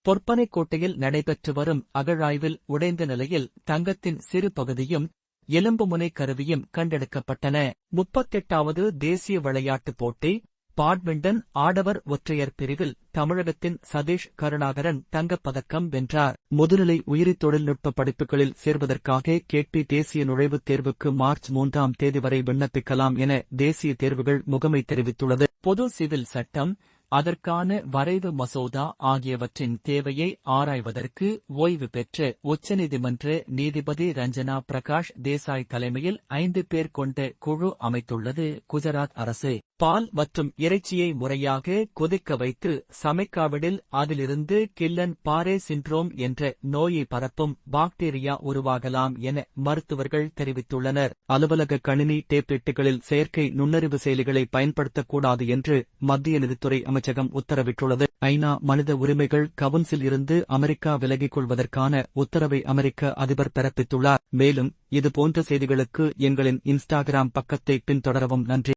பொற்பனைக்கோட்டையில் நடைபெற்று வரும் அகழாய்வில் உடைந்த நிலையில் தங்கத்தின் சிறு பகுதியும் எலும்புமுனை கருவியும் கண்டெடுக்கப்பட்டன. 38வது தேசிய விளையாட்டுப் போட்டி பாட்மிண்டன் ஆடவர் ஒற்றையர் பிரிவில் தமிழகத்தின் சதீஷ் கருணாகரன் தங்கப்பதக்கம் வென்றார். முதுநிலை உயிரி தொழில்நுட்ப படிப்புகளில் சேர்வதற்காக கேட்பி தேசிய நுழைவுத் தேர்வுக்கு மார்ச் 3ஆம் தேதி வரை விண்ணப்பிக்கலாம் என தேசிய தேர்வுகள் முகமை தெரிவித்துள்ளது. பொது சிவில் சட்டம், அதற்கான வரைவு மசோதா ஆகியவற்றின் தேவையை ஆராய்வதற்கு ஓய்வு பெற்ற உச்சநீதிமன்ற நீதிபதி ரஞ்சனா பிரகாஷ் தேசாய் தலைமையில் 5 பேர் கொண்ட குழு அமைத்துள்ளது குஜராத் அரசு. பால் மற்றும் இறைச்சியை முறையாக கொதிக்க வைத்து சமைக்காவிடில் அதிலிருந்து கில்லன் பாரே சிண்ட்ரோம் என்ற நோயை பரப்பும் பாக்டீரியா உருவாகலாம் என மருத்துவர்கள் தெரிவித்துள்ளனர். அலுவலக கணினி டேப்லெட்டுகளில் செயற்கை நுண்ணறிவு செயலிகளை பயன்படுத்தக்கூடாது என்று மத்திய நிதித்துறை அமைச்சகம் உத்தரவிட்டுள்ளது. ஐநா மனித உரிமைகள் கவுன்சில் இருந்து அமெரிக்கா விலகிக் கொள்வதற்கான உத்தரவை அமெரிக்க அதிபர் பிறப்பித்துள்ளார். மேலும் இதுபோன்ற செய்திகளுக்கு எங்களின் இன்ஸ்டாகிராம் பக்கத்தை பின்தொடரவும். நன்றி.